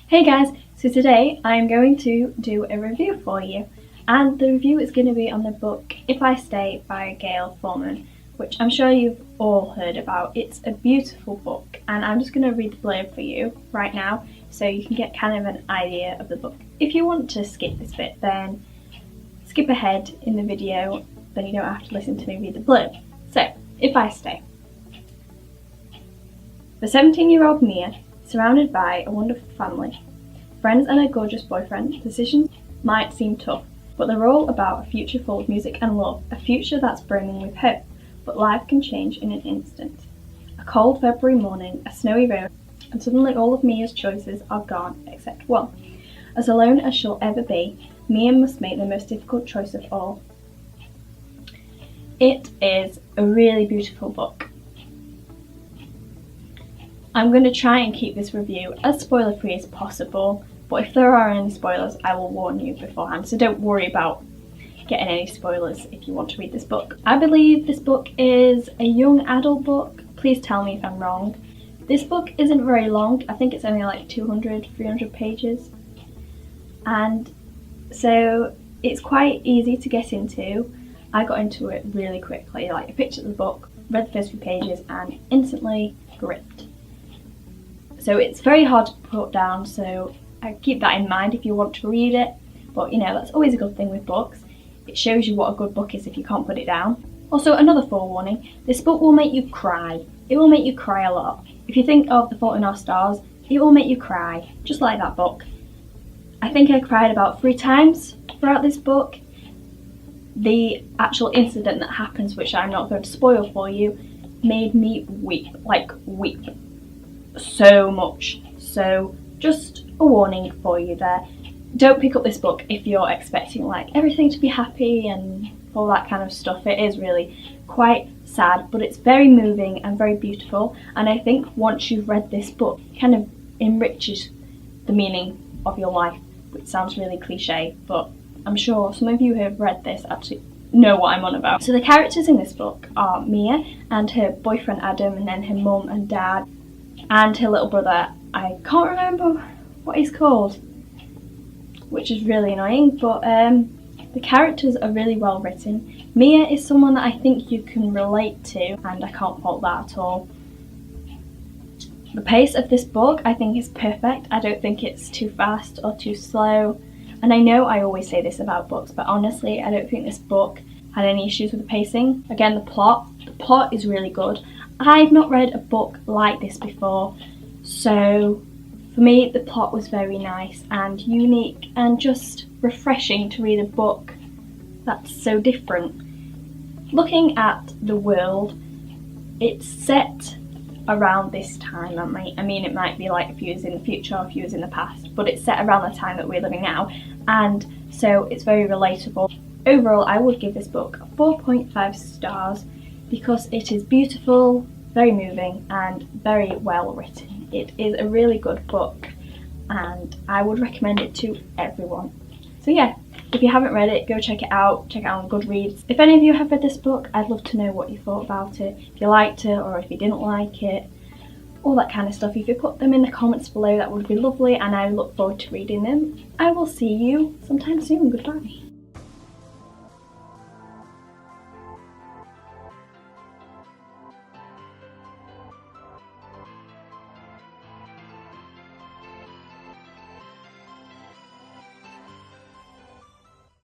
Hey guys, so today I'm going to do a review for you, and the review is going to be on the book If I Stay by Gail Forman, which I'm sure you've all heard about. It's a beautiful book, and I'm just going to read the blurb for you right now so you can get kind of an idea of the book. If you want to skip this bit, then skip ahead in the video, then you don't have to listen to me read the blurb. So, If I Stay. The 17-year-old Mia, surrounded by a wonderful family, friends and a gorgeous boyfriend, decisions might seem tough, but they're all about a future full of music and love, a future that's brimming with hope, but life can change in an instant. A cold February morning, a snowy road, and suddenly all of Mia's choices are gone except one. As alone as she'll ever be, Mia must make the most difficult choice of all. It is a really beautiful book. I'm going to try and keep this review as spoiler-free as possible, but if there are any spoilers, I will warn you beforehand, so don't worry about getting any spoilers if you want to read this book. I believe this book is a young adult book. Please tell me if I'm wrong. This book isn't very long. I think it's only like 300 pages. And so it's quite easy to get into. I got into it really quickly. Like, I picked up the book, read the first few pages, and instantly gripped. So it's very hard to put down, so I keep that in mind if you want to read it. But you know, that's always a good thing with books. It shows you what a good book is if you can't put it down. Also, another forewarning, this book will make you cry. It will make you cry a lot. If you think of The Fault in Our Stars, it will make you cry, just like that book. I think I cried about 3 times throughout this book. The actual incident that happens, which I'm not going to spoil for you, made me weep, like weep. So much. So just a warning for you there. Don't pick up this book if you're expecting like everything to be happy and all that kind of stuff. It is really quite sad, but it's very moving and very beautiful, and I think once you've read this book, it kind of enriches the meaning of your life, which sounds really cliche, but I'm sure some of you who have read this actually know what I'm on about. So the characters in this book are Mia and her boyfriend Adam, and then her mum and dad, and her little brother. I can't remember what he's called, which is really annoying, but the characters are really well written. Mia is someone that I think you can relate to, and I can't fault that at all. The pace of this book I think is perfect. I don't think it's too fast or too slow, and I know I always say this about books, but honestly I don't think this book had any issues with the pacing. Again, the plot is really good. I've not read a book like this before, so for me the plot was very nice and unique and just refreshing to read a book that's so different. Looking at the world, it's set around this time. I mean, it might be like a few years in the future or a few years in the past, but it's set around the time that we're living now, and so it's very relatable. Overall, I would give this book 4.5 stars because it is beautiful, very moving, and very well written. It is a really good book, and I would recommend it to everyone. So yeah, if you haven't read it, go check it out on Goodreads. If any of you have read this book, I'd love to know what you thought about it, if you liked it or if you didn't like it, all that kind of stuff. If you put them in the comments below, that would be lovely, and I look forward to reading them. I will see you sometime soon. Goodbye.